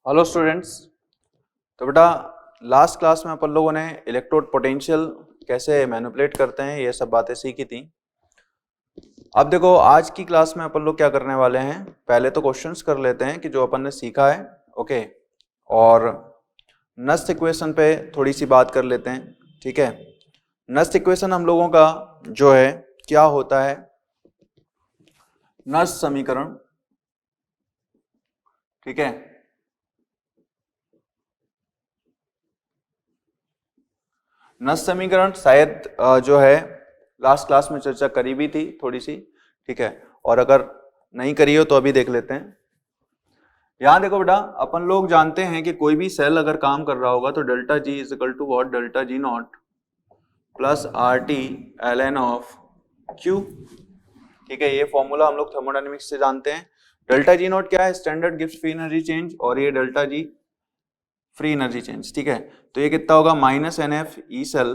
Hello students. तो बेटा last class में अपन लोगों ने इलेक्ट्रोड पोटेंशियल कैसे मैनिपुलेट करते हैं ये सब बातें सीखी थी। अब देखो आज की क्लास में अपन लोग क्या करने वाले हैं, पहले तो क्वेश्चंस कर लेते हैं कि जो अपन ने सीखा है। ओके, और नस्ट इक्वेशन पे थोड़ी सी बात कर लेते हैं। ठीक है, नस्ट इक्वेशन हम लोगों का जो है क्या होता है, नस्ट समीकरण। ठीक है, नस्ट समीकरण शायद जो है लास्ट क्लास में चर्चा करी भी थी थोड़ी सी। ठीक है, और अगर नहीं करी हो तो अभी देख लेते हैं। यहां देखो बेटा, अपन लोग जानते हैं कि कोई भी सेल अगर काम कर रहा होगा तो delta G is equal to what, delta G not plus R T L N of Q. ठीक है, ये फॉर्मूला हम लोग थर्मोडायनेमिक्स से जानते हैं। डेल्टा जी नॉट क्या है, standard gives free energy change, और ये delta G free energy change. ठीक है, तो ये कितना होगा, minus N F E cell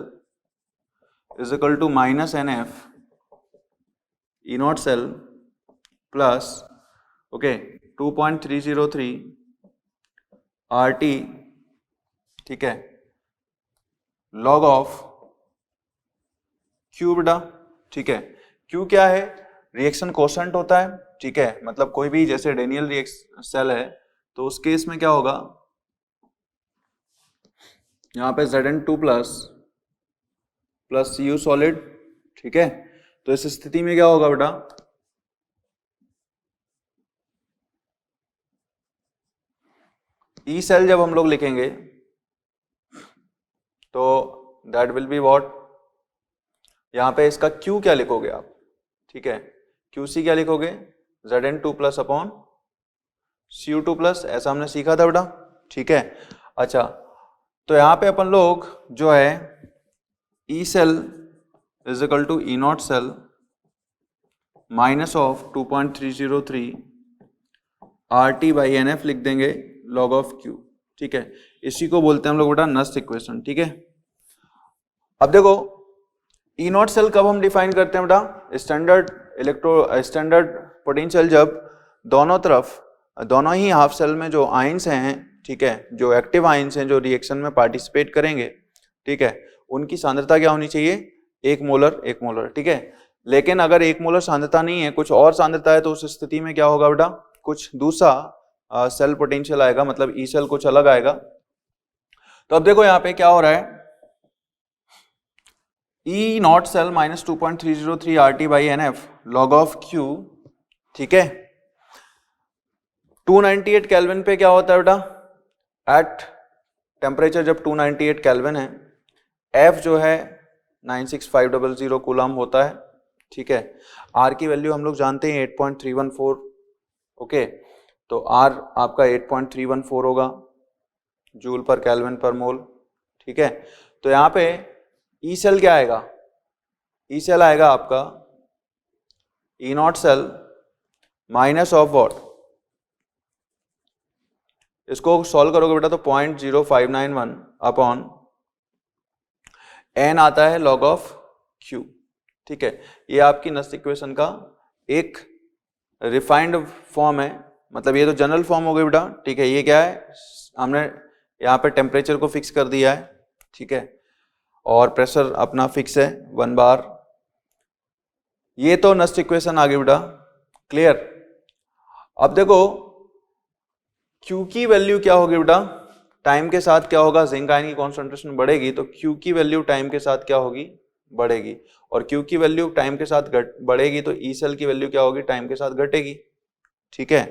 is equal to minus N F E not cell plus okay 2.303 R T, ठीक है, लॉग ऑफ क्यू बेटा। ठीक है, क्यू क्या है, रिएक्शन कोशेंट होता है। ठीक है, मतलब कोई भी जैसे डेनियल रिएक्शन सेल है तो उस केस में क्या होगा, यहाँ पे Zn2 प्लस यू सॉलिड। ठीक है, तो इस स्थिति में क्या होगा बेटा, ई सेल जब हम लोग लिखेंगे तो दैट विल बी व्हाट, यहाँ पे इसका Q क्या लिखोगे आप। ठीक है, QC क्या लिखोगे, Zn2 plus upon Cu2 plus, ऐसा हमने सीखा था बेटा। ठीक है, अच्छा तो यहाँ पे अपन लोग जो है E cell is equal to E not cell minus of 2.303 R T by N F लिख देंगे लॉग ऑफ क्यू। ठीक है, इसी को बोलते हैं हम लोग बेटा नस्ट इक्वेशन। ठीक है, अब देखो ई नॉट सेल कब हम डिफाइन करते हैं बेटा, स्टैंडर्ड पोटेंशियल जब दोनों तरफ, दोनों ही हाफ सेल में जो आयंस हैं, ठीक है, जो एक्टिव आयंस हैं जो रिएक्शन में पार्टिसिपेट करेंगे, ठीक है, उनकी सांद्रता क्या होनी चाहिए, 1 मोलर 1 मोलर। ठीक है, लेकिन अगर 1 मोलर सांद्रता नहीं है, कुछ और सांद्रता है, तो उस स्थिति में क्या होगा बेटा, कुछ दूसरा सेल पोटेंशियल आएगा, मतलब ई सेल कुछ अलग आएगा। तो अब देखो यहाँ पे क्या हो रहा है, E not cell minus 2.303 R T by N F log of Q. ठीक है, 298 केल्विन पे क्या होता है बेटा, एट टेम्परेचर जब 298 केल्विन है, एफ जो है 96500 कूलम होता है। ठीक है, आर की वैल्यू हम लोग जानते हैं 8.314। ओके, तो आर आपका 8.314 होगा जूल पर केल्विन पर मोल। ठीक है, तो यहाँ पे ई सेल क्या आएगा, ई सेल आएगा आपका E not cell minus of what, इसको सॉल्व करोगे बेटा तो 0.0591 अपॉन एन आता है लॉग ऑफ क्यू। ठीक है, ये आपकी नस्ट इक्वेशन का एक रिफाइंड फॉर्म है, मतलब ये तो जनरल फॉर्म हो गई बेटा। ठीक है, ये क्या है, हमने यहाँ पे टेम्परेचर को फिक्स कर दिया है। ठीक है, और प्रेशर अपना फिक्स है 1 बार। ये तो नस्ट इक्वेशन आ गई बेटा, क्लियर। अब देखो क्यू की वैल्यू क्या होगी बेटा, टाइम के साथ क्या होगा, जिंक आयन की कॉन्सेंट्रेशन बढ़ेगी तो क्यू की वैल्यू टाइम के साथ क्या होगी, बढ़ेगी, और क्यू की वैल्यू टाइम के साथ बढ़ेगी तो ई सेल की वैल्यू क्या होगी, टाइम के साथ घटेगी। ठीक है,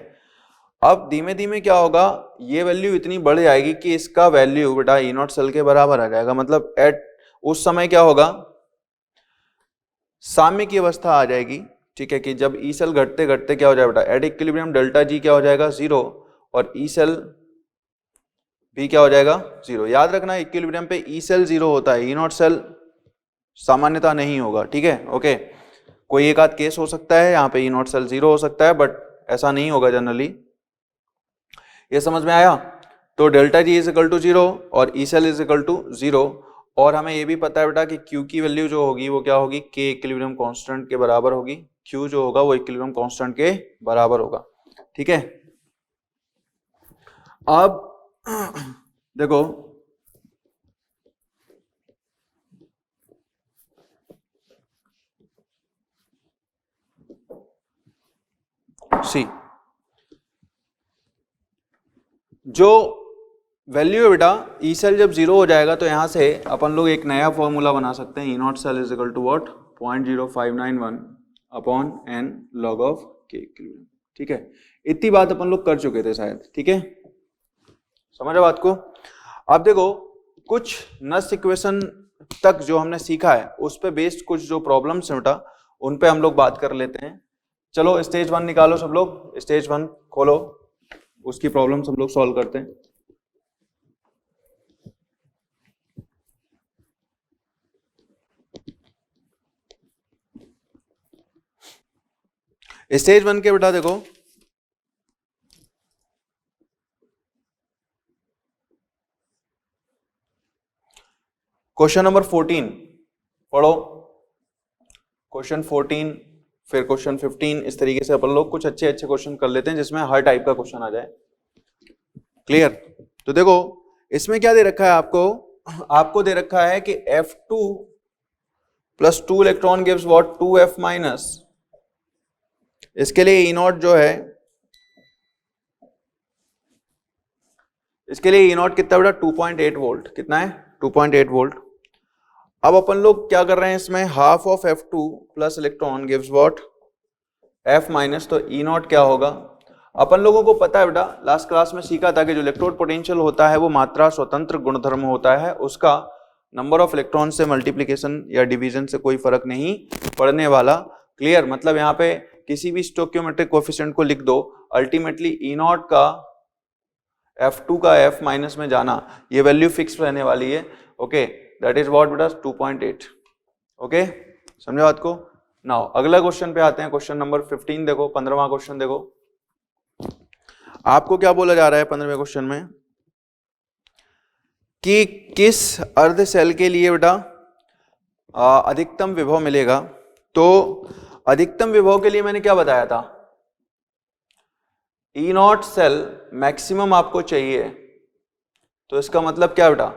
अब धीमे धीमे क्या होगा, ये वैल्यू इतनी बढ़ जाएगी कि इसका वैल्यू बेटा ई नॉट सेल के बराबर आ जाएगा, मतलब एट उस समय क्या होगा, साम्य की अवस्था आ जाएगी। ठीक है, कि जब ई सेल घटते घटते क्या हो जाएगा बेटा, एट इक्विलिब्रियम डेल्टा जी क्या हो जाएगा, 0, और ई सेल भी क्या हो जाएगा, 0। याद रखना इक्विलिब्रियम पे ई सेल 0 होता है, ई नॉट सेल सामान्यता नहीं होगा। ठीक है, ओके, कोई एक आध केस हो सकता है यहाँ पे ई नॉट सेल 0 हो सकता है, बट ऐसा नहीं होगा जनरली। ये समझ में आया, तो delta G is equal to 0 और E cell is equal to 0, और हमें ये भी पता है बेटा कि क्यू की वैल्यू जो होगी वो क्या होगी, के इक्विलिब्रियम कांस्टेंट के बराबर होगी, क्यू जो होगा वो इक्विलिब्रियम कांस्टेंट के बराबर होगा। ठीक है, अब देखो सी जो वैल्यू है बेटा ई सेल जब जीरो हो जाएगा तो यहां से अपन लोग एक नया फॉर्मूला बना सकते हैं, E not cell is equal to what 0.0591 upon n log of K equivalent. ठीक है, इतनी बात अपन लोग कर चुके थे शायद। ठीक है, समझ बात को। अब देखो कुछ नस इक्वेशन तक जो हमने सीखा है उस पे बेस्ड कुछ जो प्रॉब्लम्स है बेटा उन पे हम लोग बात कर लेते हैं। चलो स्टेज 1 निकालो सब लोग, स्टेज 1 खोलो, उसकी प्रॉब्लम सब लोग सॉल्व करते हैं। स्टेज 1 के बेटा देखो क्वेश्चन नंबर 14 पढ़ो, क्वेश्चन 14 फिर क्वेश्चन 15, इस तरीके से अपन लोग कुछ अच्छे अच्छे क्वेश्चन कर लेते हैं जिसमें हर टाइप का क्वेश्चन आ जाए। क्लियर? तो देखो इसमें क्या दे रखा है आपको दे रखा है कि F2 plus 2 electron gives what 2F minus. इसके लिए E नॉट जो है, इसके लिए E नॉट कितना बेटा 2.8 वोल्ट, कितना है 2.8 वोल्ट। अब अपन लोग क्या कर रहे हैं इसमें, half of F2 plus electron gives what F minus, तो E नॉट क्या होगा। अपन लोगों को पता है बेटा लास्ट क्लास में सीखा था कि जो इलेक्ट्रोड पोटेंशियल होता है वो मात्रा स्वतंत्र गुणधर्म होता है, उसका नंबर ऑफ इलेक्ट्रॉन से मल्टीप्लीकेशन या डिवीजन से कोई फर्क नहीं पड़ने वाला। क्लियर? मतलब यहाँ पे किसी भी स्टोइकियोमेट्रिक कोएफिशिएंट को लिख दो, अल्टीमेटली E नॉट का F2 का F माइनस में जाना ये वैल्यू फिक्स रहने वाली है। ओके, दैट इज व्हाट बेटा 2.8। ओके, समझे बात को। नाउ अगला क्वेश्चन पे आते हैं, क्वेश्चन नंबर 15 देखो, 15वां क्वेश्चन देखो। आपको क्या बोला जा रहा है 15वें क्वेश्चन में कि किस अर्ध सेल के लिए बेटा अधिकतम विभव मिलेगा। तो अधिकतम विभव के लिए मैंने क्या बताया था, E नॉट सेल मैक्सिमम आपको चाहिए, तो इसका मतलब क्या बेटा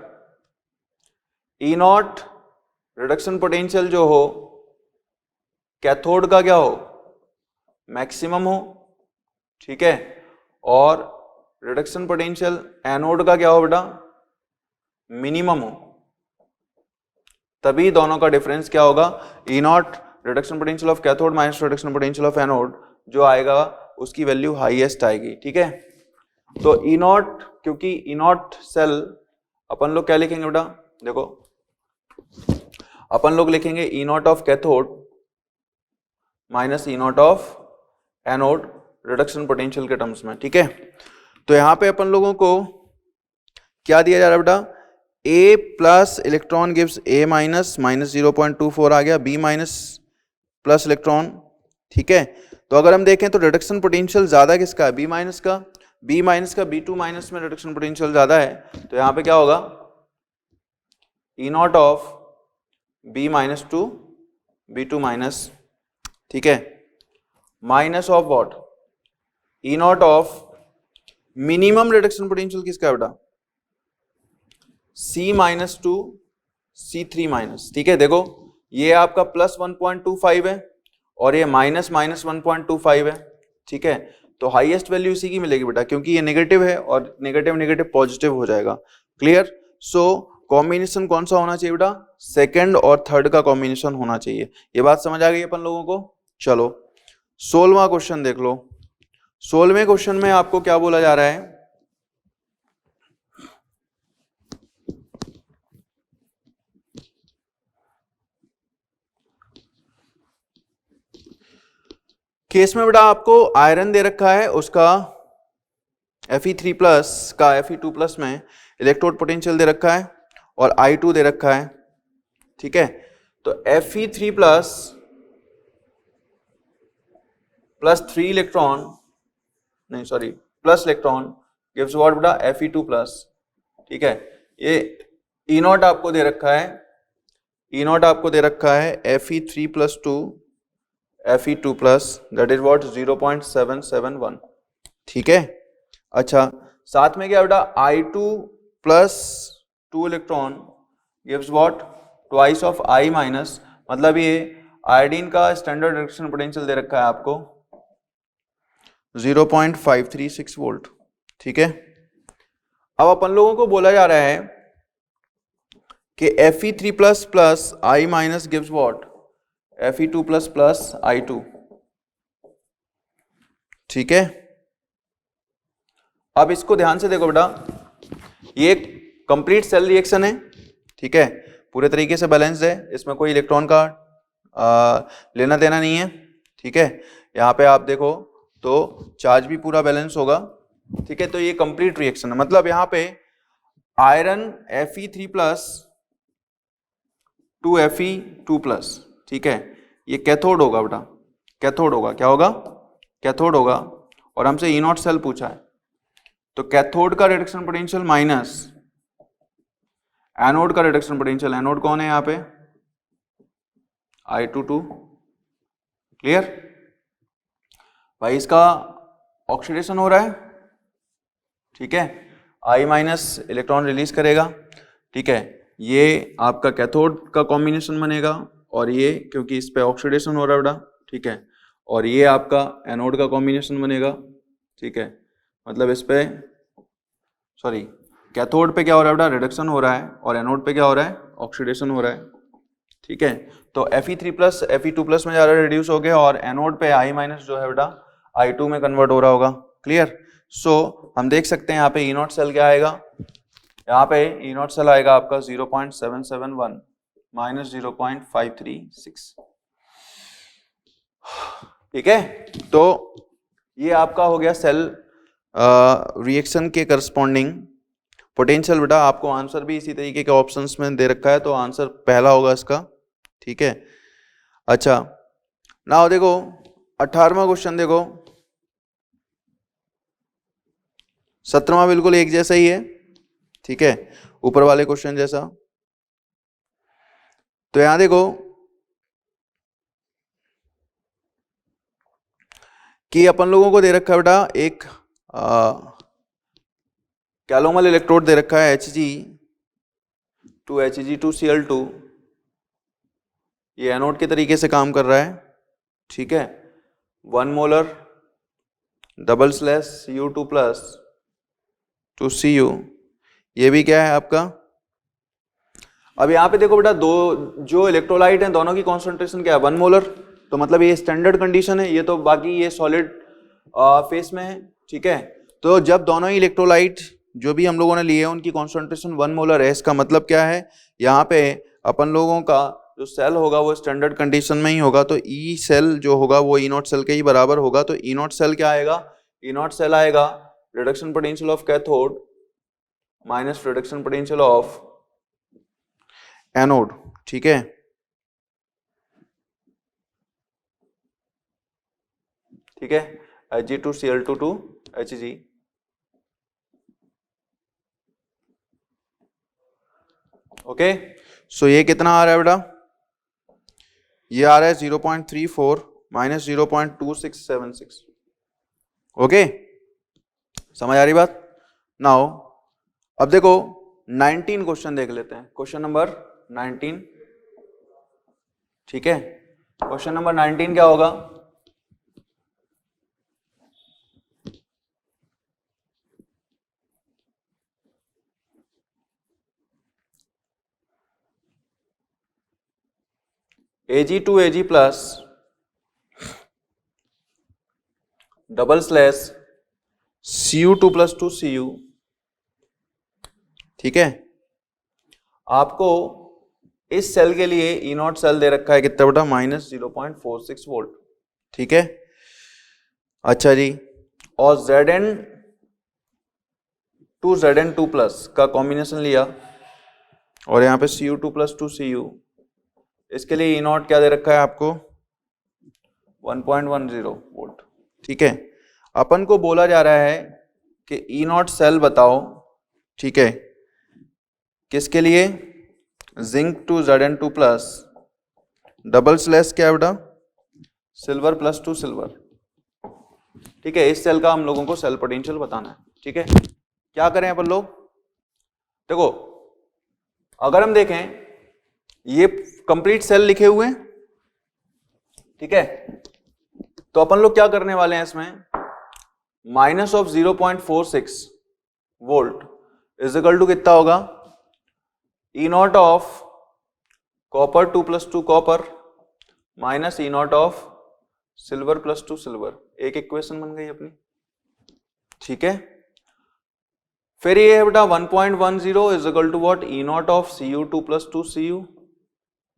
E नॉट रिडक्शन पोटेंशियल जो हो कैथोड का क्या हो मैक्सिमम हो, ठीक है, और रिडक्शन पोटेंशियल एनोड का क्या हो बेटा मिनिमम हो, तभी दोनों का डिफरेंस क्या होगा E not reduction potential of cathode minus reduction potential of anode जो आएगा उसकी वैल्यू हाईएस्ट आएगी। ठीक है, तो E नॉट, क्योंकि E नॉट सेल अपन लोग क्या लिखेंगे बेटा, देखो अपन लोग लिखेंगे E naught of cathode minus E naught of anode reduction potential के टर्म्स में। ठीक है, तो यहां पे अपन लोगों को क्या दिया जा रहा है बेटा, A plus electron gives A minus minus 0.24 आ गया, B माइनस प्लस इलेक्ट्रॉन। ठीक है, तो अगर हम देखें तो रिडक्शन पोटेंशियल ज्यादा किसका है, B माइनस का, B माइनस का B2 माइनस में रिडक्शन पोटेंशियल ज्यादा है, तो यहाँ पे क्या होगा E naught of B minus two B2 minus, ठीक है, minus of what E naught of minimum reduction potential किसका है बेटा C minus two C3 minus. ठीक है, देखो ये आपका प्लस 1.25 है और ये माइनस माइनस 1.25 है। ठीक है, तो हाईएस्ट वैल्यू इसी की मिलेगी बेटा, क्योंकि ये नेगेटिव है और नेगेटिव नेगेटिव पॉजिटिव हो जाएगा। क्लियर? सो कॉम्बिनेशन कौन सा होना चाहिए बेटा, सेकंड और थर्ड का कॉम्बिनेशन होना चाहिए। ये बात समझ आ गई अपन लोगों को। चलो 16वां क्वेश्चन देख लो। 16वें क्वेश्चन में आपको क्या बोला जा रहा है, केस में बेटा आपको आयरन दे रखा है, उसका Fe3 प्लस का Fe2 प्लस में इलेक्ट्रोड पोटेंशियल दे रखा है और I2 दे रखा है। ठीक है, तो Fe3 प्लस प्लस 3 इलेक्ट्रॉन नहीं sorry plus electron gives what बेटा Fe2 प्लस। ठीक है, ये E नॉट आपको दे रखा है, E नॉट आपको दे रखा है Fe3 plus 2 Fe2 plus that is what 0.771। ठीक है, अच्छा साथ में क्या बेटा I2 plus 2 electron gives what twice of I minus, मतलब ये आयोडीन का स्टैंडर्ड रिडक्शन पोटेंशियल दे रखा है आपको 0.536 वोल्ट। ठीक है, अब अपन लोगों को बोला जा रहा है कि Fe3 plus plus I minus gives what Fe2 plus plus I2। ठीक है, अब इसको ध्यान से देखो बेटा, ये एक कंप्लीट सेल रिएक्शन है। ठीक है, पूरे तरीके से बैलेंस्ड है, इसमें कोई इलेक्ट्रॉन का लेना देना नहीं है। ठीक है, यहाँ पे आप देखो तो चार्ज भी पूरा बैलेंस होगा। ठीक है, तो ये कंप्लीट रिएक्शन है, मतलब यहाँ पे iron Fe3 plus 2 Fe2 plus, ठीक है, ये कैथोड होगा बेटा, कैथोड होगा, क्या होगा, कैथोड होगा। और हमसे E नॉट सेल पूछा है, तो कैथोड का रिडक्शन पोटेंशियल माइनस एनोड का रिडक्शन पोटेंशियल, एनोड कौन है यहाँ पे I22। क्लियर भाई, इसका ऑक्सीडेशन हो रहा है। ठीक है, I माइनस इलेक्ट्रॉन रिलीज करेगा। ठीक है, ये आपका कैथोड का कॉम्बिनेशन बनेगा, और ये क्योंकि इस पे ऑक्सीडेशन हो रहा है बेटा, ठीक है, और ये आपका एनोड का कॉम्बिनेशन बनेगा। ठीक है, मतलब इस पे सॉरी कैथोड पे क्या हो रहा है बेटा, रिडक्शन हो रहा है, और एनोड पे क्या हो रहा है, ऑक्सीडेशन हो रहा है। ठीक है, तो Fe3 प्लस Fe2 प्लस में ज़्यादा रिड्यूस हो गया, और एनोड पे I माइनस जो है बेटा I2 में कन्वर्ट हो रहा होगा। क्लियर, सो हम देख सकते हैं यहाँ पे E नॉट सेल क्या आएगा, यहाँ पे E नॉट सेल आएगा आपका 0.771 माइनस 0.536। ठीक है, तो ये आपका हो गया सेल रिएक्शन के करस्पॉन्डिंग पोटेंशियल। बेटा आपको आंसर भी इसी तरीके के ऑप्शंस में दे रखा है, तो आंसर पहला होगा इसका। ठीक है, अच्छा ना देखो 18वां क्वेश्चन देखो, 17वां बिल्कुल एक जैसा ही है। ठीक है, ऊपर वाले क्वेश्चन जैसा। तो यहां देखो कि अपन लोगों को दे रखा है बेटा एक कैलोमल इलेक्ट्रोड दे रखा है Hg2Hg2Cl2, ये एनोड के तरीके से काम कर रहा है। ठीक है, 1 molar double slash Cu2 plus 2Cu, ये भी क्या है आपका। अब यहाँ पे देखो बेटा, दो जो इलेक्ट्रोलाइट हैं दोनों की कॉन्सेंट्रेशन क्या है, 1 मोलर, तो मतलब ये स्टैंडर्ड कंडीशन है, ये तो बाकी ये सॉलिड फेस में है। ठीक है, तो जब दोनों ही इलेक्ट्रोलाइट जो भी हम लोगों ने लिए हैं उनकी कॉन्सेंट्रेशन 1 मोलर है, इसका मतलब क्या है, यहाँ पे अपन लोगों का जो सेल होगा वो स्टैंडर्ड कंडीशन में ही होगा, तो ई सेल जो होगा वो ई नॉट सेल के ही बराबर होगा। तो ई नॉट सेल क्या आएगा, ई नॉट सेल आएगा reduction potential of cathode minus reduction potential of anode. ठीक है, ठीक है, Hg2Cl2 Hg, ओके। सो ये कितना आ रहा है बेटा, ये आ रहा है 0.34 माइनस 0.2676। ओके, समझ आ रही बात। नाउ अब देखो 19 क्वेश्चन देख लेते हैं, क्वेश्चन नंबर 19। ठीक है, क्वेश्चन नंबर 19 क्या होगा, Ag2Ag plus double slash Cu2 plus 2Cu। ठीक है, आपको इस सेल के लिए ई नॉट सेल दे रखा है कितना बेटा, माइनस 0.46 वोल्ट। ठीक है, अच्छा जी, और Zn2 प्लस का कॉम्बिनेशन लिया, और यहाँ पे Cu2 प्लस 2Cu, इसके लिए ई नॉट क्या दे रखा है आपको 1.10 वोल्ट। ठीक है, अपन को बोला जा रहा है कि ई नॉट सेल बताओ। ठीक है, किसके लिए, zinc to Zn2 plus double slash क्या बेटा, सिल्वर प्लस 2 सिल्वर। ठीक है, इस सेल का हम लोगों को सेल पोटेंशियल बताना है। ठीक है, क्या करें अपन लोग, देखो अगर हम देखें ये कंप्लीट सेल लिखे हुए हैं, ठीक है, तो अपन लोग क्या करने वाले हैं इसमें, minus of 0.46 volt is equal to कितना होगा, E not of copper 2 + 2 copper minus E not of silver + 2 silver. एक इक्वेशन बन गई अपनी, ठीक है। फिर ये है बेटा 1.10 is equal to what, E not of Cu2 + 2 Cu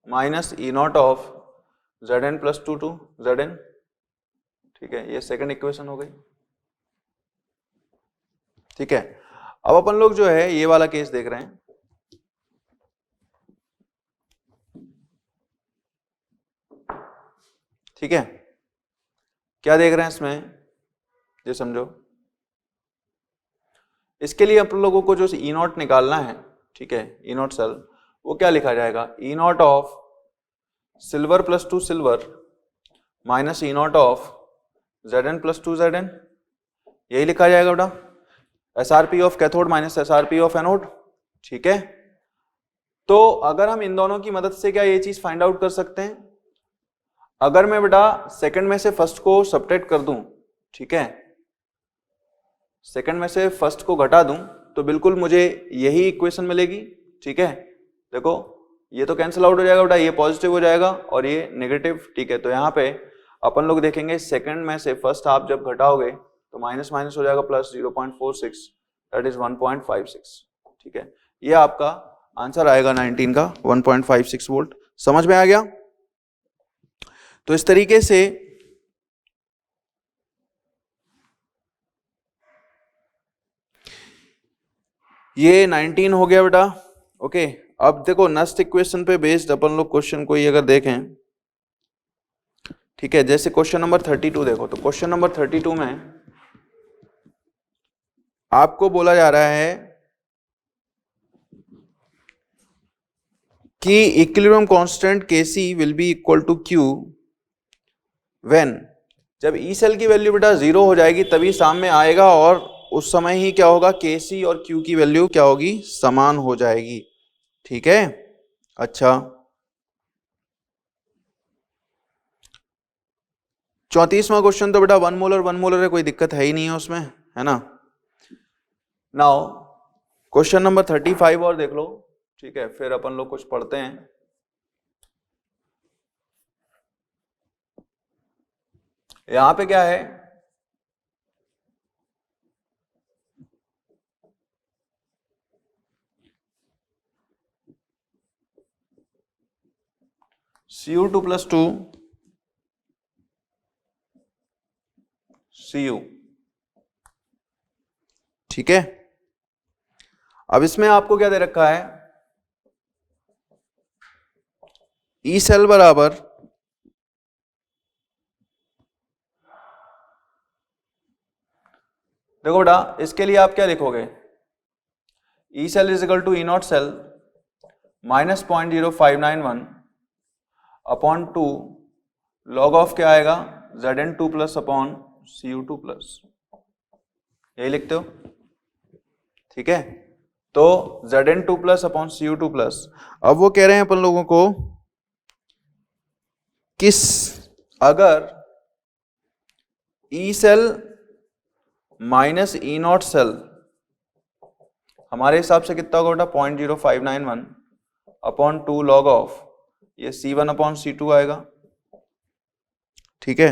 minus E not of Zn + 2 Zn, ठीक है, ये सेकंड इक्वेशन हो गई, ठीक है। अब अपन लोग जो है ये वाला केस देख रहे हैं, ठीक है। क्या देख रहे हैं इसमें, ये समझो, इसके लिए अपन लोगों को जो ई नॉट निकालना है, ठीक है, ई नॉट सेल, वो क्या लिखा जाएगा, E not of silver + 2 silver minus E not of Zn + 2 Zn, यही लिखा जाएगा बेटा, SRP of cathode minus SRP of anode, ठीक है। तो अगर हम इन दोनों की मदद से क्या ये चीज फाइंड आउट कर सकते हैं, अगर मैं बेटा सेकंड में से फर्स्ट को सब्ट्रैक्ट कर दूं, ठीक है, सेकंड में से फर्स्ट को घटा दूं तो बिल्कुल मुझे यही इक्वेशन मिलेगी, ठीक है। देखो ये तो कैंसिल आउट हो जाएगा बेटा, ये पॉजिटिव हो जाएगा और ये नेगेटिव, ठीक है। तो यहाँ पे अपन लोग देखेंगे सेकंड में से फर्स्ट हाफ जब घटाओगे तो माइनस माइनस हो जाएगा प्लस 0.46, दैट इज 1.56, ठीक है। ये आपका आंसर आएगा 19 का 1.56 वोल्ट। समझ में आ गया? तो इस तरीके से ये 19 हो गया बेटा, ओके। अब देखो नेक्स्ट इक्वेशन पे बेस्ड अपन लोग क्वेश्चन कोई अगर देखें, ठीक है, जैसे क्वेश्चन नंबर 32 देखो, तो क्वेश्चन नंबर 32 में आपको बोला जा रहा है कि equilibrium constant Kc will be equal to Q when, जब ई सेल की वैल्यू बेटा 0 हो जाएगी तभी सामने आएगा और उस समय ही क्या होगा, Kc और Q की वैल्यू क्या होगी, समान हो जाएगी, ठीक है। अच्छा 34वां क्वेश्चन तो बेटा 1 मोलर है, कोई दिक्कत है ही नहीं है उसमें, है ना। नाउ क्वेश्चन नंबर 35 और देख लो, ठीक है, फिर अपन लोग कुछ पढ़ते हैं। यहां पे क्या है, Cu2 + 2 Cu, ठीक है। अब इसमें आपको क्या दे रखा है, ई सेल बराबर देखो बेटा इसके लिए आप क्या लिखोगे, E cell is equal to E not cell minus 0.0591 upon 2 log of क्या आएगा, Zn2 plus upon Cu2 plus, यही लिखते हो, ठीक है। तो Zn2 plus upon Cu2 plus, अब वो कह रहे हैं अपन लोगों को किस, अगर E cell minus E not cell हमारे हिसाब से कितना होगा बेटा, 0.0591 अपॉन 2 लॉग ऑफ ये C1 अपॉन C2 आएगा, ठीक है।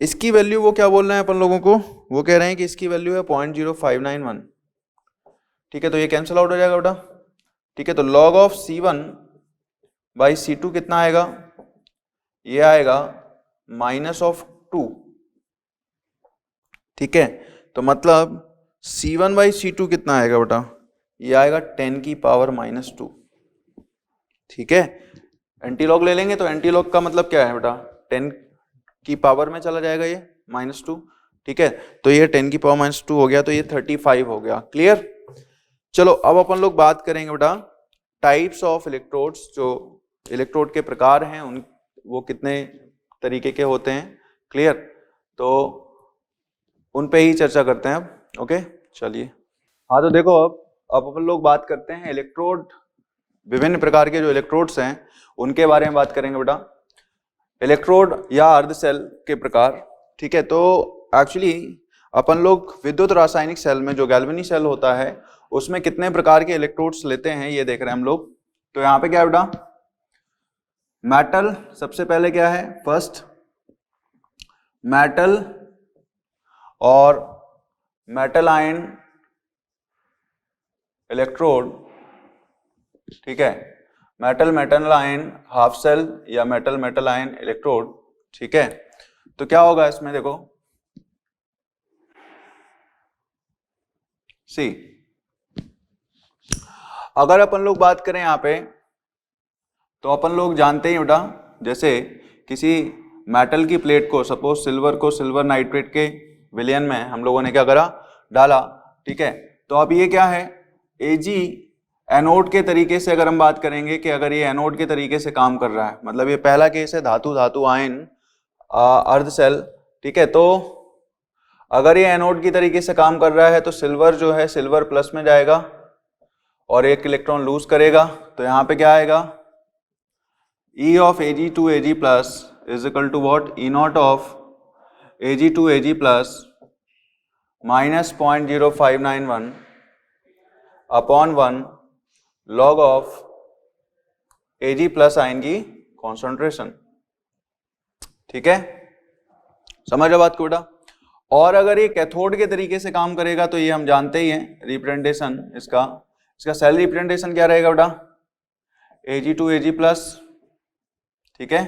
इसकी वैल्यू वो क्या बोल रहे हैं अपन लोगों को, वो कह रहे हैं कि इसकी वैल्यू है 0.0591, ठीक है। तो ये कैंसिल आउट हो जाएगा बेटा, ठीक है। तो log of C1 by C2 कितना आएगा, ये आएगा माइनस ऑफ 2, ठीक है। तो मतलब C1 बाई C2 कितना आएगा बेटा, ये आएगा 10 की पावर -2, ठीक है। एंटी लॉग ले लेंगे तो एंटी लॉग का मतलब क्या है बेटा, 10 की पावर में चला जाएगा ये -2, ठीक है। तो ये 10 की पावर -2 हो गया, तो ये 35 हो गया, क्लियर। चलो अब अपन लोग बात करेंगे बेटा टाइप्स ऑफ इलेक्ट्रोड्स, जो इलेक्ट्रोड के प्रकार हैं उन वो कितने तरीके के होते हैं, क्लियर। तो उन पे ही चर्चा करते हैं अब, ओके। चलिए, हाँ तो देखो अब अपन लोग बात करते हैं इलेक्ट्रोड, विभिन्न प्रकार के जो इलेक्ट्रोड्स हैं उनके बारे में बात करेंगे बेटा। इलेक्ट्रोड या अर्ध सेल के प्रकार, ठीक है। तो एक्चुअली अपन लोग विद्युत रासायनिक सेल में जो गैल्वेनी सेल होता है उसमें कितने प्रकार के इलेक्ट्रोड्स लेते हैं ये देख रहे हैं हम लोग। तो यहाँ पे क्या है बेटा, मेटल सबसे पहले क्या है, फर्स्ट मेटल और मेटल आयन इलेक्ट्रोड, ठीक है। Metal metal ion half cell या मेटल मेटल आयन इलेक्ट्रोड, ठीक है। तो क्या होगा इसमें, देखो सी, अगर अपन लोग बात करें यहाँ पे तो अपन लोग जानते ही बेटा, जैसे किसी मेटल की प्लेट को, सपोज सिल्वर को सिल्वर नाइट्रेट के विलयन में हम लोगों ने क्या करा, डाला, ठीक है। तो अब ये क्या है, Ag एनोड के तरीके से अगर हम बात करेंगे कि अगर ये एनोड के तरीके से काम कर रहा है, मतलब ये पहला केस है धातु धातु आयन अर्ध सेल, ठीक है। तो अगर ये एनोड की तरीके से काम कर रहा है तो सिल्वर जो है सिल्वर प्लस में जाएगा और एक इलेक्ट्रॉन लूज करेगा। तो यहाँ पे क्या आएगा, E of Ag to Ag plus is equal to what, E naught of Ag to Ag plus minus 0.0591 upon 1 log of Ag प्लस आयन की कॉन्सेंट्रेशन, ठीक है। समझ लो बात को बेटा। और अगर ये कैथोड के तरीके से काम करेगा तो ये हम जानते ही हैं रिप्रेजेंटेशन, इसका सेल रिप्रेजेंटेशन क्या रहेगा बेटा, Ag to Ag प्लस, ठीक है।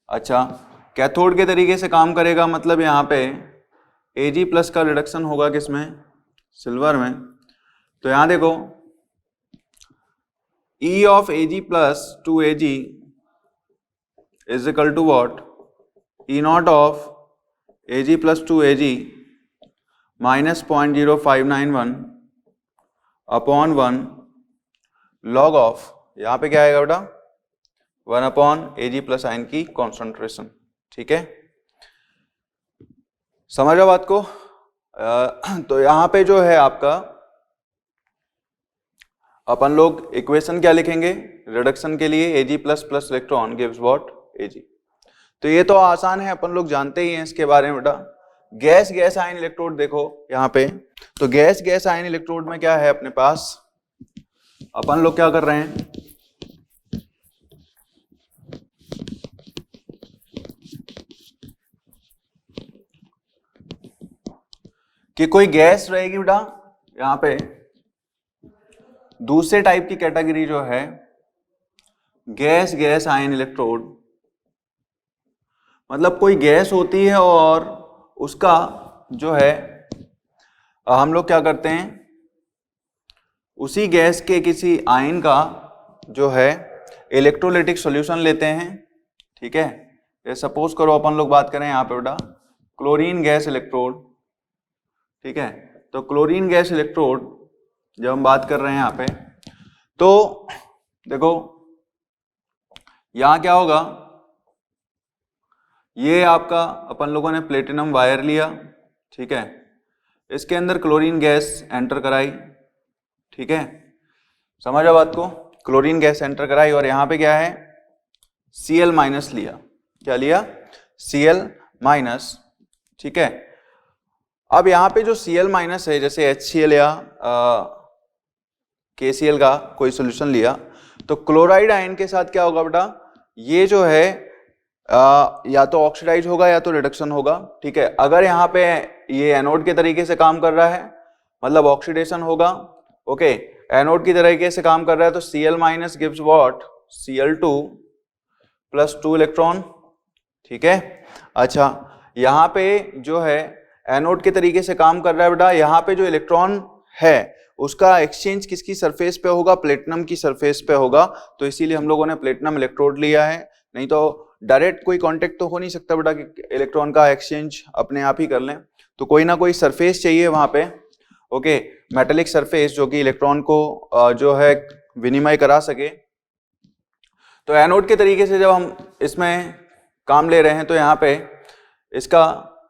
अच्छा, कैथोड के तरीके से काम करेगा मतलब यहाँ पे Ag प्लस का रिडक्शन होगा किसमें, सिल्वर में। तो यहाँ देखो E of Ag plus to Ag is equal to what, E naught of Ag plus to Ag minus 0.0591 upon 1 log of, यहाँ पे क्या आएगा बेटा, 1 अपॉन Ag प्लस आयन की कॉन्सेंट्रेशन, ठीक है। समझो बात को। तो यहाँ पे जो है आपका अपन लोग इक्वेशन क्या लिखेंगे रिडक्शन के लिए, Ag plus plus electron gives what, Ag। तो ये तो आसान है, अपन लोग जानते ही हैं इसके बारे में बेटा। गैस गैस आयन इलेक्ट्रोड देखो यहाँ पे, तो गैस गैस आयन इलेक्ट्रोड में क्या है अपने पास, अपन लोग क्या कर रहे हैं, कि कोई गैस रहेगी बेटा, यहाँ पे दूसरे टाइप की कैटेगरी जो है गैस गैस आयन इलेक्ट्रोड, मतलब कोई गैस होती है और उसका जो है हम लोग क्या करते हैं, उसी गैस के किसी आयन का जो है इलेक्ट्रोलाइटिक सॉल्यूशन लेते हैं, ठीक है। ये सपोज करो अपन लोग बात करें यहाँ पे बेटा क्लोरीन गैस इलेक्ट्रोड, ठीक है। तो क्लोरीन गैस इलेक्ट्रोड जब हम बात कर रहे हैं यहाँ पे, तो देखो यहाँ क्या होगा, ये आपका अपन लोगों ने प्लेटिनम वायर लिया, ठीक है, इसके अंदर क्लोरीन गैस एंटर कराई, ठीक है। समझो बात को, क्लोरीन गैस एंटर कराई और यहाँ पे क्या है, Cl माइनस लिया, क्या लिया, Cl माइनस, ठीक है। अब यहाँ पे जो Cl माइनस है, जैसे HCl या KCl का कोई सोल्यूशन लिया, तो क्लोराइड आयन के साथ क्या होगा बेटा, ये जो है या तो ऑक्सीडाइज होगा या तो रिडक्शन होगा, ठीक है। अगर यहाँ पे ये एनोड के तरीके से काम कर रहा है मतलब ऑक्सीडेशन होगा, ओके। एनोड की तरीके से काम कर रहा है तो Cl minus gives what, Cl2 plus 2 electron, ठीक है। अच्छा, यहाँ पे जो है एनोड के तरीके से काम कर रहा है बेटा, यहाँ पे जो इलेक्ट्रॉन है उसका एक्सचेंज किसकी सरफेस पे होगा, प्लेटिनम की सरफेस पे होगा। तो इसीलिए हम लोगों ने प्लेटिनम इलेक्ट्रोड लिया है, नहीं तो डायरेक्ट कोई कांटेक्ट तो हो नहीं सकता बेटा कि इलेक्ट्रॉन का एक्सचेंज अपने आप ही कर लें, तो कोई ना कोई सरफेस चाहिए वहां पे, ओके, मेटेलिक सरफेस जो कि इलेक्ट्रॉन को जो है विनिमय करा सके। तो एनोड के तरीके से जब हम इसमें काम ले रहे हैं तो यहाँ पे इसका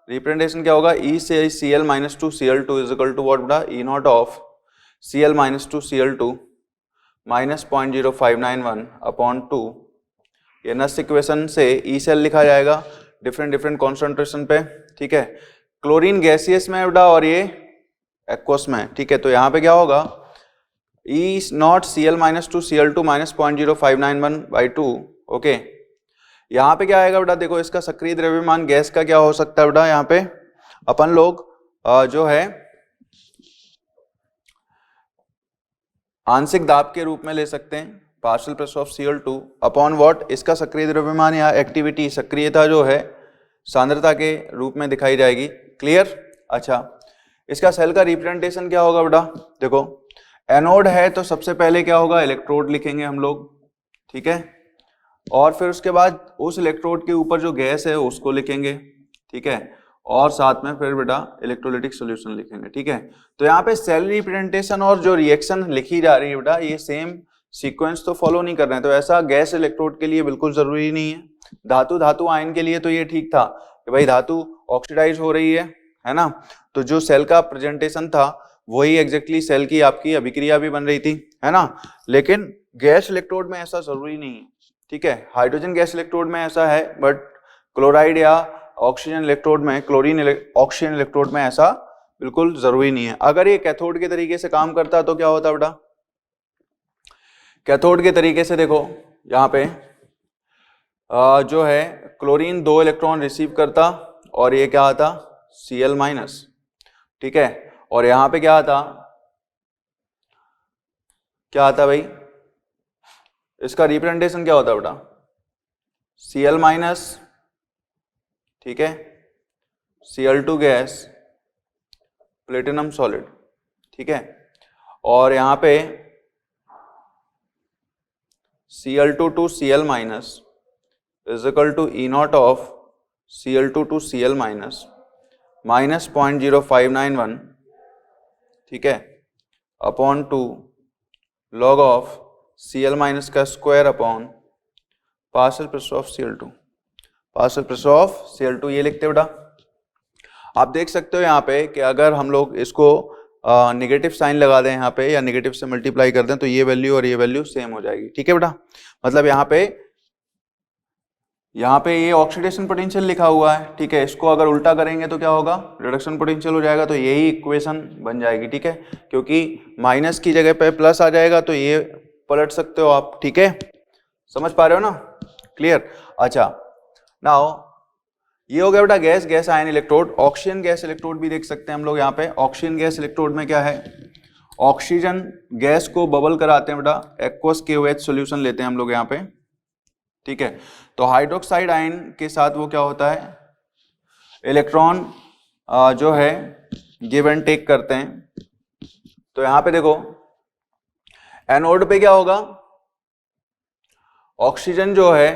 रिप्रेजेंटेशन क्या होगा, ई से Cl minus to Cl2 is equal to what बेटा, E not of Cl minus to Cl2 minus 0.0591 upon 2। ये नस्ट इक्वेशन से ई सेल लिखा जाएगा डिफरेंट डिफरेंट कॉन्सेंट्रेशन पे, ठीक है। क्लोरीन गैसियस में बेटा और ये एक्वस में, ठीक है। तो यहाँ पे क्या होगा, E nought Cl minus to Cl2 minus 0.0591 by 2, okay. यहाँ पे क्या आएगा बेटा, देखो इसका सक्रिय द्रव्यमान गैस का क्या हो सकता है बेटा, यहाँ पे अपन लोग जो है आंशिक दाब के रूप में ले सकते हैं, partial pressure of Cl2 upon what, इसका सक्रिय द्रव्यमान या एक्टिविटी सक्रियता जो है सांद्रता के रूप में दिखाई जाएगी। क्लियर। अच्छा, इसका सेल का रिप्रेजेंटेशन क्या होगा बेटा, देखो एनोड है तो सबसे पहले क्या होगा, इलेक्ट्रोड लिखेंगे हम लोग, ठीक है। और फिर उसके बाद उस इलेक्ट्रोड के ऊपर जो गैस है उसको लिखेंगे, ठीक है। और साथ में फिर बेटा इलेक्ट्रोलिटिक सॉल्यूशन लिखेंगे, ठीक है। तो यहाँ पे सेल रिप्रेजेंटेशन और जो रिएक्शन लिखी जा रही है बेटा, ये सेम सीक्वेंस तो फॉलो नहीं कर रहे हैं। तो ऐसा गैस इलेक्ट्रोड के लिए बिल्कुल जरूरी नहीं है। धातु धातु आयन के लिए तो ये ठीक था कि भाई धातु ऑक्सीडाइज हो रही है ना। तो जो सेल का प्रेजेंटेशन था वही एग्जैक्टली सेल की आपकी अभिक्रिया भी बन रही थी, है ना। लेकिन गैस इलेक्ट्रोड में ऐसा जरूरी नहीं है, ठीक है। हाइड्रोजन गैस इलेक्ट्रोड में ऐसा है, बट क्लोराइड या ऑक्सीजन इलेक्ट्रोड में, क्लोरीन ऑक्सीजन इलेक्ट्रोड में ऐसा बिल्कुल जरूरी नहीं है। अगर ये कैथोड के तरीके से काम करता तो क्या होता बेटा, कैथोड के तरीके से देखो यहाँ पे जो है क्लोरीन 2 इलेक्ट्रॉन रिसीव करता और ये क्या आता, Cl माइनस, ठीक है। और यहाँ पे क्या आता भाई, इसका रिप्रेजेंटेशन क्या होता है बेटा, Cl माइनस, ठीक है, Cl2 गैस, प्लेटिनम सॉलिड, ठीक है। और यहाँ पे Cl2 to Cl minus is equal to E not of Cl2 to Cl minus minus 0.0591, ठीक है, upon 2 log of Cl minus का square upon partial pressure of Cl2, partial pressure of Cl2 ये लिखते बेटा। आप देख सकते हो यहाँ पे कि अगर हम लोग इसको नेगेटिव साइन लगा दें यहाँ पे या नेगेटिव से मल्टीप्लाई कर दें तो ये वैल्यू और ये वैल्यू सेम हो जाएगी, ठीक है बेटा। मतलब यहाँ पे ये ऑक्सीडेशन पोटेंशियल लिखा हुआ है, ठीक है। इसको अगर उल्टा करेंगे तो क्या होगा, रिडक्शन पोटेंशियल हो जाएगा। तो यही इक्वेशन बन जाएगी, ठीक है। क्योंकि माइनस की जगह पे प्लस आ जाएगा तो ये पलट सकते हो आप, ठीक है। समझ पा रहे हो ना, क्लियर। अच्छा, नाउ ये हो गया बेटा gas, gas ion electrode. Oxygen gas electrode भी देख सकते हैं हम लोग यहाँ पे। ऑक्सीजन गैस इलेक्ट्रोड में क्या है, ऑक्सीजन गैस को बबल कराते हैं बेटा, एक्वस KOH सॉल्यूशन लेते हैं हम लोग यहाँ पे, ठीक है। तो हाइड्रोक्साइड आयन के साथ वो क्या होता है, इलेक्ट्रॉन जो है गिव एंड टेक करते हैं। तो यहाँ पे देखो एनोड पे क्या होगा, ऑक्सीजन जो है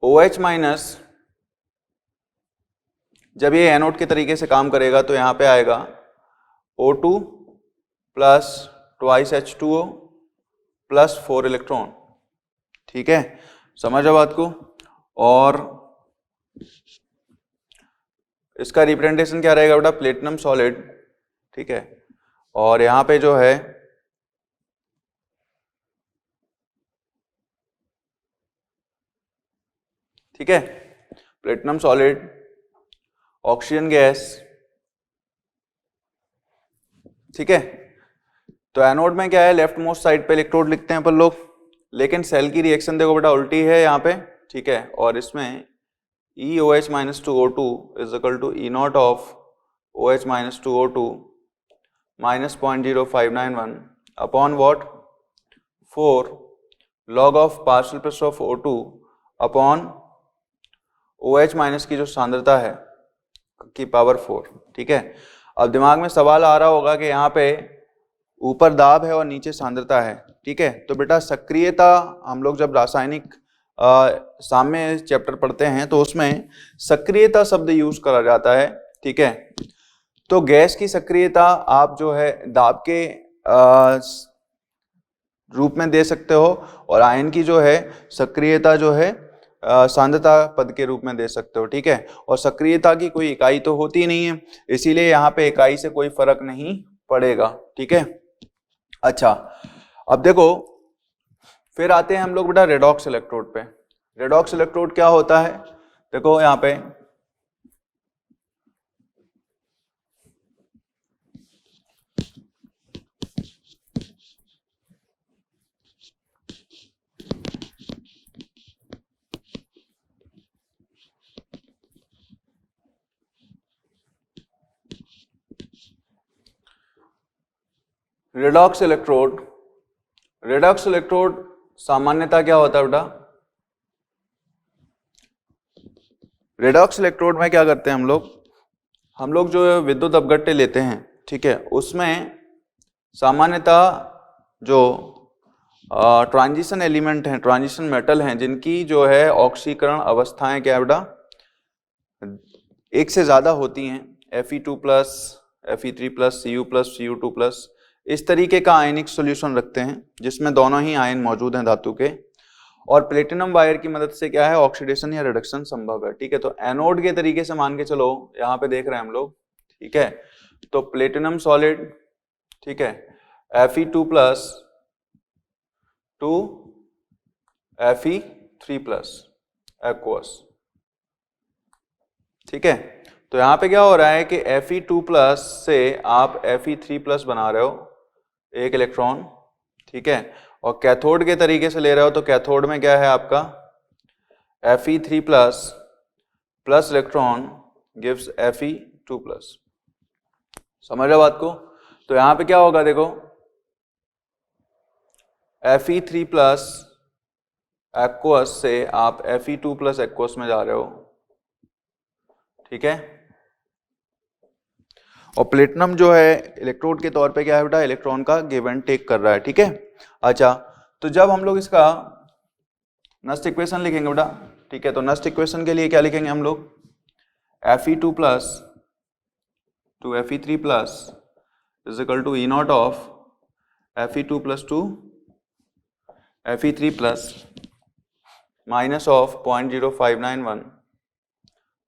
OH माइनस जब ये एनोड के तरीके से काम करेगा तो यहाँ पे आएगा O2 plus twice H2O plus 4 electron, ठीक है। समझो बात को। और इसका रिप्रेजेंटेशन क्या रहेगा बेटा, प्लेटिनम सॉलिड, ठीक है। और यहाँ पे जो है ठीक है, प्लेटिनम सॉलिड, ऑक्सीजन गैस, ठीक है। तो एनोड में क्या है, लेफ्ट मोस्ट साइड पे इलेक्ट्रोड लिखते हैं अपन लोग। लेकिन सेल की रिएक्शन देखो बेटा उल्टी है यहाँ पे, ठीक है। और इसमें EOH minus to O2 is equal to E not of OH minus to O2 minus 0.0591 upon what 4 log of partial pressure of O2 upon OH minus की जो सांद्रता है की पावर 4, ठीक है। अब दिमाग में सवाल आ रहा होगा कि यहाँ पे ऊपर दाब है और नीचे सांद्रता है, ठीक है। तो बेटा सक्रियता हम लोग जब रासायनिक सामने चैप्टर पढ़ते हैं तो उसमें सक्रियता शब्द यूज करा जाता है, ठीक है। तो गैस की सक्रियता आप जो है दाब के रूप में दे सकते हो और आयन की जो है सक्रियता जो है सांद्रता पद के रूप में दे सकते हो, ठीक है। और सक्रियता की कोई इकाई तो होती नहीं है, इसीलिए यहाँ पे इकाई से कोई फर्क नहीं पड़ेगा, ठीक है। अच्छा, अब देखो फिर आते हैं हम लोग बेटा रेडॉक्स इलेक्ट्रोड पे। रेडॉक्स इलेक्ट्रोड क्या होता है, देखो यहाँ पे रेडॉक्स इलेक्ट्रोड सामान्यता क्या होता है बेटा, रेडॉक्स इलेक्ट्रोड में क्या करते हैं हम लोग जो विद्युत अपघट्य लेते हैं, ठीक है, उसमें सामान्यता जो ट्रांजिशन एलिमेंट हैं, ट्रांजिशन मेटल हैं, जिनकी जो है ऑक्सीकरण अवस्थाएं क्या है बेटा, एक से ज्यादा होती हैं, Fe2+, Fe3+, Cu+, Cu2+, इस तरीके का आयनिक सॉल्यूशन रखते हैं जिसमें दोनों ही आयन मौजूद हैं धातु के, और प्लेटिनम वायर की मदद से क्या है ऑक्सीडेशन या रिडक्शन संभव है, ठीक है। तो एनोड के तरीके से मान के चलो, यहाँ पे देख रहे हैं हम लोग, ठीक है, तो प्लेटिनम सॉलिड, ठीक है, Fe2+ टू Fe3+ एक्वस, ठीक है। तो यहाँ पे क्या हो रहा है कि Fe2+ से आप Fe3+ बना रहे हो एक इलेक्ट्रॉन, ठीक है, और कैथोड के तरीके से ले रहे हो, तो कैथोड में क्या है आपका Fe3+ plus electron gives Fe2+, समझ रहे हो बात को। तो यहाँ पे क्या होगा देखो, Fe3+ एक्वस से आप Fe2+ एक्वस में जा रहे हो, ठीक है। और प्लेटिनम जो है इलेक्ट्रोड के तौर पे क्या है बेटा, इलेक्ट्रॉन का गिव एंड टेक कर रहा है, ठीक है। अच्छा, तो जब हम लोग इसका नस्ट इक्वेशन लिखेंगे बेटा, ठीक है, तो नस्ट इक्वेशन के लिए क्या लिखेंगे हम लोग, Fe2+ to Fe3+ is equal to E0 of Fe2+ to Fe3+ minus of 0.0591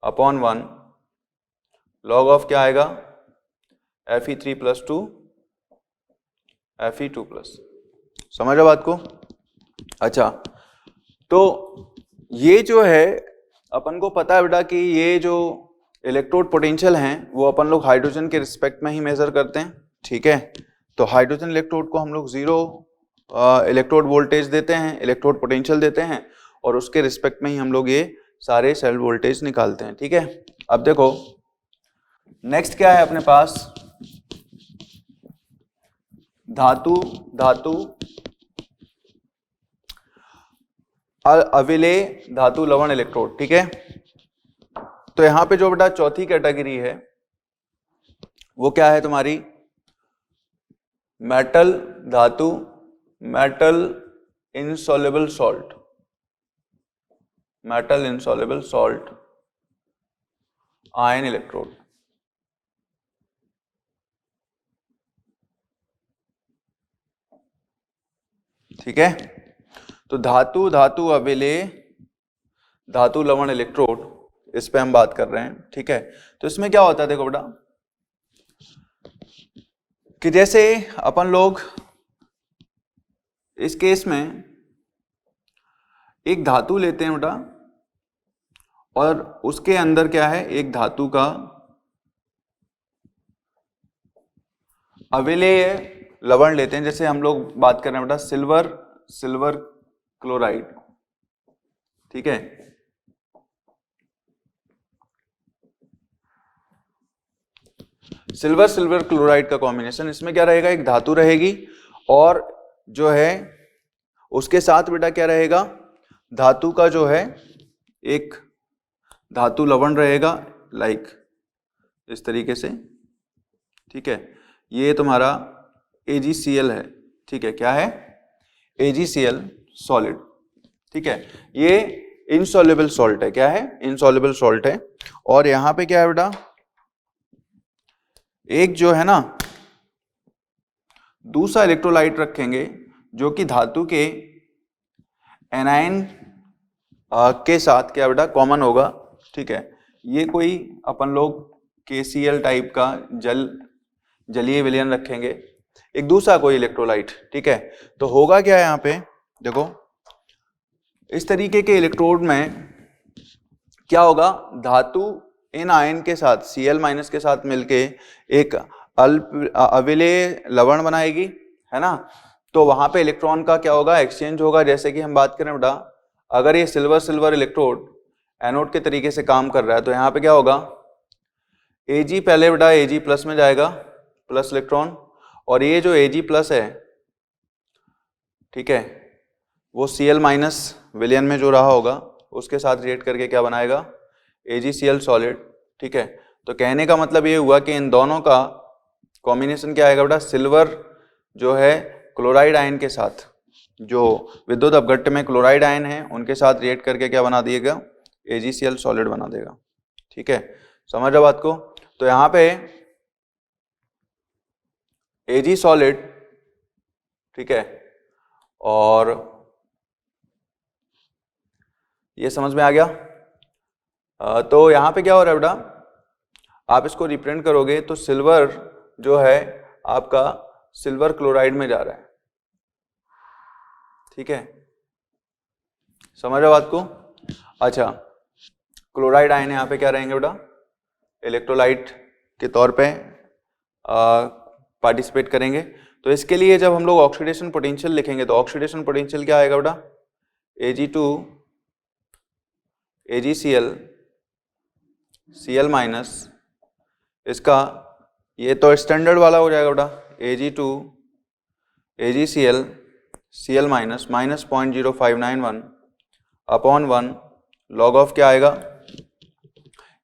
upon 1 log of क्या आएगा Fe3+ टू Fe2+, समझ रहे बात को। अच्छा, तो ये जो है अपन को पता है बेटा कि ये जो इलेक्ट्रोड पोटेंशियल हैं वो अपन लोग हाइड्रोजन के रिस्पेक्ट में ही मेजर करते हैं, ठीक है। तो हाइड्रोजन इलेक्ट्रोड को हम लोग 0 इलेक्ट्रोड वोल्टेज देते हैं, इलेक्ट्रोड पोटेंशियल देते हैं, और उसके रिस्पेक्ट में ही हम लोग ये सारे सेल वोल्टेज निकालते हैं, ठीक है। अब देखो नेक्स्ट क्या है अपने पास, धातु अविलेय धातु लवण इलेक्ट्रोड, ठीक है। तो यहां पे जो बेटा चौथी कैटेगरी है वो क्या है तुम्हारी, मेटल धातु, metal insoluble salt, metal insoluble salt ion electrode, ठीक है। तो धातु अविलेय धातु लवण इलेक्ट्रोड, इस पे हम बात कर रहे हैं, ठीक है। तो इसमें क्या होता है देखो बेटा, कि जैसे अपन लोग इस केस में एक धातु लेते हैं बेटा, और उसके अंदर क्या है एक धातु का अविलेय लवण लेते हैं, जैसे हम लोग बात कर रहे हैं बेटा सिल्वर क्लोराइड, ठीक है। सिल्वर क्लोराइड का कॉम्बिनेशन, इसमें क्या रहेगा, एक धातु रहेगी और जो है उसके साथ बेटा क्या रहेगा, धातु का जो है एक धातु लवण रहेगा, लाइक इस तरीके से, ठीक है। ये तुम्हारा AgCl है, ठीक है, क्या है AgCl सॉलिड, ठीक है। ये इनसॉल्युबल सॉल्ट है, क्या है इनसॉल्युबल सॉल्ट है। और यहां पे क्या है बेटा, एक जो है ना दूसरा इलेक्ट्रोलाइट रखेंगे जो कि धातु के एनायन के साथ क्या बेटा कॉमन होगा, ठीक है। ये कोई अपन लोग KCl टाइप का जलीय विलयन रखेंगे, एक दूसरा कोई इलेक्ट्रोलाइट, ठीक है। तो होगा क्या यहाँ पे देखो, इस तरीके के इलेक्ट्रोड में क्या होगा, धातु इन आयन के साथ Cl- के साथ मिलके एक अल्प अविलेय लवण बनाएगी, है ना। तो वहां पे इलेक्ट्रॉन का क्या होगा, एक्सचेंज होगा। जैसे कि हम बात करें बेटा, अगर ये सिल्वर सिल्वर इलेक्ट्रोड एनोड के तरीके से काम कर रहा है तो यहाँ पे क्या होगा, Ag पहले बेटा Ag प्लस में जाएगा, प्लस इलेक्ट्रॉन, और ये जो Ag प्लस है, ठीक है, वो Cl- विलयन में जो रहा होगा उसके साथ रिएक्ट करके क्या बनाएगा, AgCl सॉलिड, ठीक है। तो कहने का मतलब ये हुआ कि इन दोनों का कॉम्बिनेशन क्या आएगा बेटा, सिल्वर जो है क्लोराइड आयन के साथ, जो विद्युत अपघट्ट में क्लोराइड आयन है उनके साथ रिएक्ट करके क्या बना दिएगा, AgCl सॉलिड बना देगा, ठीक है। समझ रहे बात को। तो यहाँ पे Ag सॉलिड, ठीक है, और ये समझ में आ गया। तो यहाँ पे क्या हो रहा है बेटा, आप इसको रिप्रेजेंट करोगे तो सिल्वर जो है आपका सिल्वर क्लोराइड में जा रहा है, ठीक है। समझ रहे बात को। अच्छा, क्लोराइड आयन यहाँ पे क्या रहेंगे बेटा, इलेक्ट्रोलाइट के तौर पे पार्टिसिपेट करेंगे। तो इसके लिए जब हम लोग ऑक्सीडेशन पोटेंशियल लिखेंगे तो ऑक्सीडेशन पोटेंशियल क्या आएगा बेटा, Ag2 AgCl Cl-, इसका ये तो स्टैंडर्ड वाला हो जाएगा बेटा, Ag2 AgCl Cl- minus 0.0591 upon 1 log of क्या आएगा,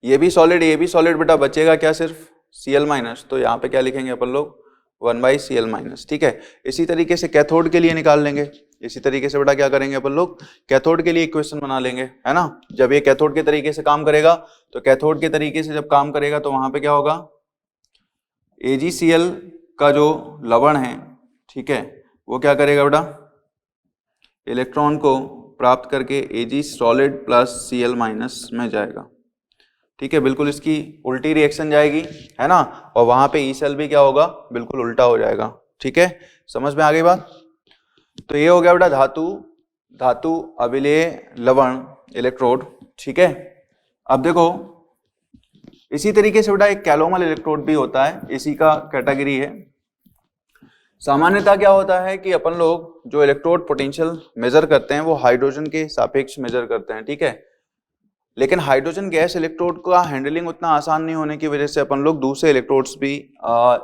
ये भी सॉलिड बेटा, बचेगा क्या सिर्फ Cl-, तो यहाँ पे क्या लिखेंगे अपन लोग 1/Cl-, ठीक है। इसी तरीके से कैथोड के लिए निकाल लेंगे, इसी तरीके से बेटा क्या करेंगे अपन लोग, कैथोड के लिए इक्वेशन बना लेंगे, है ना। जब ये कैथोड के तरीके से काम करेगा तो कैथोड के तरीके से जब काम करेगा तो वहां पे क्या होगा, AgCl का जो लवण है, ठीक है, वो क्या करेगा बेटा, इलेक्ट्रॉन को प्राप्त करके Ag सॉलिड प्लस Cl- में जाएगा, ठीक है। बिल्कुल इसकी उल्टी रिएक्शन जाएगी, है ना, और वहां पे ई सेल भी क्या होगा, बिल्कुल उल्टा हो जाएगा, ठीक है। समझ में आ गई बात। तो ये हो गया बेटा धातु अविलेय लवण इलेक्ट्रोड, ठीक है। अब देखो इसी तरीके से बेटा एक कैलोमल इलेक्ट्रोड भी होता है, इसी का कैटेगरी है। सामान्यतः क्या होता है कि अपन लोग जो इलेक्ट्रोड पोटेंशियल मेजर करते हैं वो हाइड्रोजन के सापेक्ष मेजर करते हैं, ठीक है। लेकिन हाइड्रोजन गैस इलेक्ट्रोड का हैंडलिंग उतना आसान नहीं होने की वजह से अपन लोग दूसरे इलेक्ट्रोड्स भी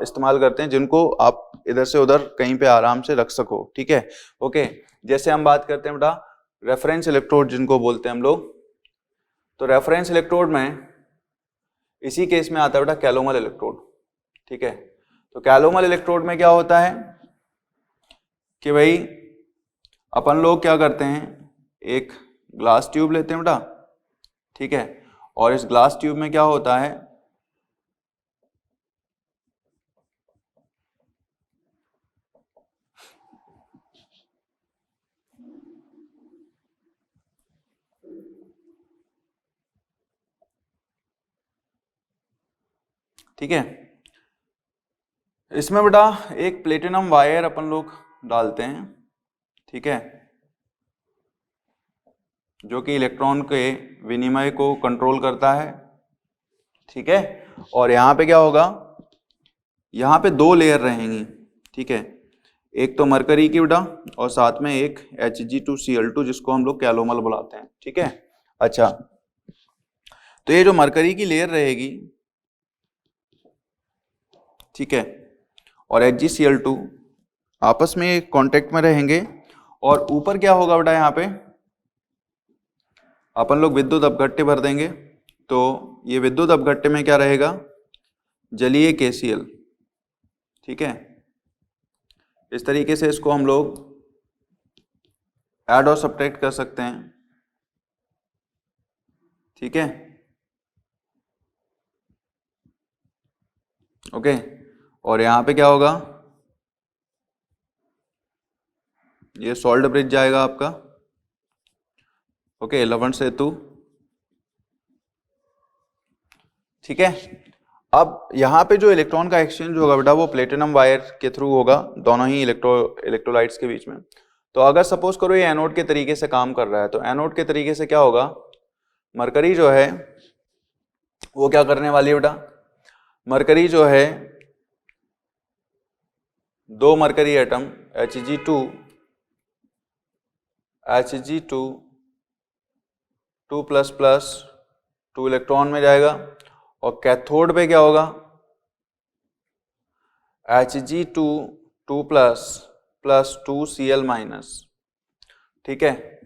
इस्तेमाल करते हैं, जिनको आप इधर से उधर कहीं पे आराम से रख सको, ठीक है। ओके, जैसे हम बात करते हैं बेटा रेफरेंस इलेक्ट्रोड जिनको बोलते हैं हम लोग, तो रेफरेंस इलेक्ट्रोड में इसी केस में आता है बेटा कैलोमल इलेक्ट्रोड, ठीक है। तो कैलोमल इलेक्ट्रोड में क्या होता है कि भाई अपन लोग क्या करते हैं, एक ग्लास ट्यूब लेते हैं बेटा, ठीक है, और इस ग्लास ट्यूब में क्या होता है, ठीक है, इसमें बेटा एक प्लेटिनम वायर अपन लोग डालते हैं, ठीक है, जो कि इलेक्ट्रॉन के विनिमय को कंट्रोल करता है, ठीक है। और यहाँ पे क्या होगा, यहाँ पे दो लेयर रहेंगी, ठीक है, एक तो मरकरी की बेटा और साथ में एक Hg2Cl2 जिसको हम लोग कैलोमल बुलाते हैं, ठीक है। अच्छा, तो ये जो मरकरी की लेयर रहेगी, ठीक है, और HgCl2 आपस में कांटेक्ट में रहेंगे, और ऊपर क्या होगा बेटा, यहाँ पे अपन लोग विद्युत अपघट्य भर देंगे। तो ये विद्युत अपघट्य में क्या रहेगा, जलीय KCl, ठीक है। इस तरीके से इसको हम लोग ऐड और सब्ट्रैक्ट कर सकते हैं, ठीक है। ओके, और यहाँ पे क्या होगा, ये सॉल्ट ब्रिज जाएगा आपका, ओके, लवण सेतु, ठीक है। अब यहाँ पे जो इलेक्ट्रॉन का एक्सचेंज होगा बेटा वो प्लेटिनम वायर के थ्रू होगा, दोनों ही इलेक्ट्रोलाइट्स के बीच में। तो अगर सपोज करो ये एनोड के तरीके से काम कर रहा है, तो एनोड के तरीके से क्या होगा, मरकरी जो है वो क्या करने वाली है बेटा, मरकरी जो है दो मरकरी एटम Hg2 2++ 2 इलेक्ट्रॉन में जाएगा, और कैथोड पे क्या होगा Hg2 2+ 2Cl-, ठीक है।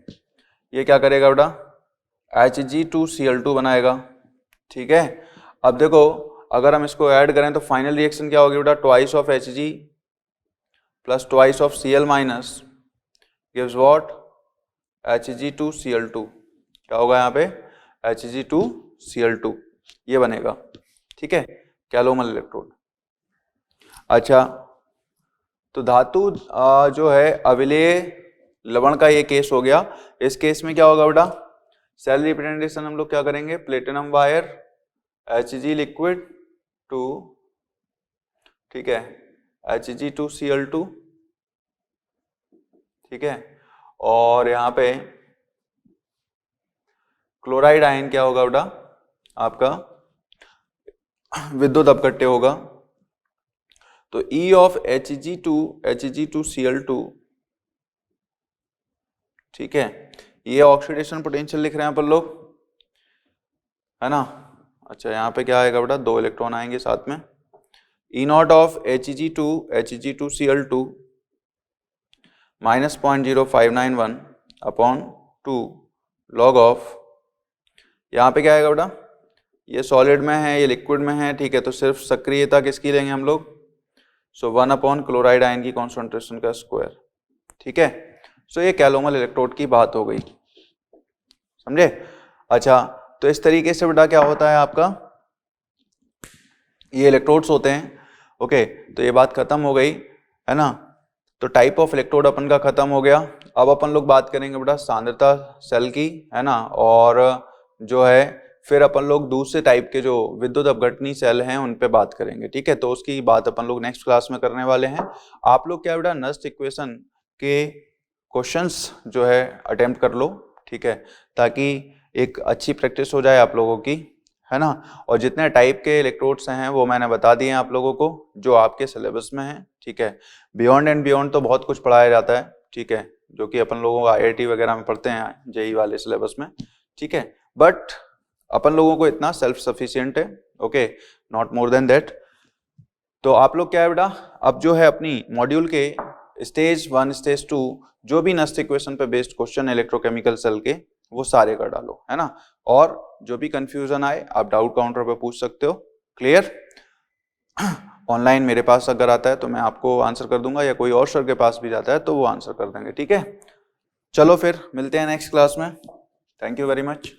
ये क्या करेगा बेटा, Hg2Cl2 बनाएगा, ठीक है। अब देखो अगर हम इसको ऐड करें तो फाइनल रिएक्शन क्या होगी बेटा, twice of Hg plus twice of Cl- gives what, Hg2Cl2। क्या होगा यहाँ पे, Hg2Cl2, ये बनेगा, ठीक है, कैलोमल इलेक्ट्रोड। अच्छा, तो धातु जो है अविलेय लवण का ये केस हो गया। इस केस में क्या होगा बेटा, सेल रिप्रेजेंटेशन हम लोग क्या करेंगे, प्लेटिनम वायर Hg लिक्विड 2, ठीक है, Hg2Cl2, ठीक है, और यहाँ पे क्लोराइड आयन क्या होगा बेटा, आपका विद्युत अपघट्य होगा। तो E ऑफ Hg2Cl2, ठीक है, ये ऑक्सीडेशन पोटेंशियल लिख रहे हैं अपन लोग, है ना। अच्छा, यहाँ पे क्या आएगा बेटा, 2 इलेक्ट्रॉन आएंगे साथ में। E naught of Hg2Cl2 -0.0591 upon 2 log of, यहाँ पे क्या आएगा बेटा, ये सॉलिड में है ये लिक्विड में है, ठीक है, तो सिर्फ सक्रियता किसकी लेंगे हम लोग, सो 1 अपॉन क्लोराइड आयन की कॉन्सेंट्रेशन का स्क्वायर, ठीक है। सो ये कैलोमल इलेक्ट्रोड की बात हो गई, समझे। अच्छा, तो इस तरीके से बेटा क्या होता है आपका, ये इलेक्ट्रोड्स होते हैं, ओके। तो ये बात खत्म हो गई, है ना। तो टाइप ऑफ इलेक्ट्रोड अपन का खत्म हो गया। अब अपन लोग बात करेंगे बेटा सांद्रता सेल की, है ना, और जो है फिर अपन लोग दूसरे टाइप के जो विद्युत अपघटनी सेल हैं उन पे बात करेंगे, ठीक है। तो उसकी बात अपन लोग नेक्स्ट क्लास में करने वाले हैं। आप लोग क्या बेटा नस्ट इक्वेशन के क्वेश्चंस जो है अटेम्प्ट कर लो, ठीक है, ताकि एक अच्छी प्रैक्टिस हो जाए आप लोगों की, है ना। और जितने टाइप के इलेक्ट्रोड्स हैं वो मैंने बता दिए हैं आप लोगों को जो आपके सिलेबस में है, ठीक है। बियॉन्ड एंड बियॉन्ड तो बहुत कुछ पढ़ाया जाता है, ठीक है, जो कि अपन लोगों को IIT वगैरह में पढ़ते हैं, JEE वाले सिलेबस में, ठीक है। बट अपन लोगों को इतना सेल्फ सफिशिएंट है, okay, not more than that. तो आप लोग क्या है बेटा, अब जो है अपनी मॉड्यूल के स्टेज 1 स्टेज 2 जो भी नस्ट इक्वेशन पे बेस्ड क्वेश्चन इलेक्ट्रोकेमिकल सेल के वो सारे कर डालो, है ना। और जो भी कंफ्यूजन आए आप डाउट काउंटर पे पूछ सकते हो, क्लियर। ऑनलाइन मेरे पास अगर आता है तो मैं आपको आंसर कर दूंगा, या कोई और सर के पास भी जाता है तो वो आंसर कर देंगे, ठीक है। चलो फिर मिलते हैं नेक्स्ट क्लास में, थैंक यू वेरी मच।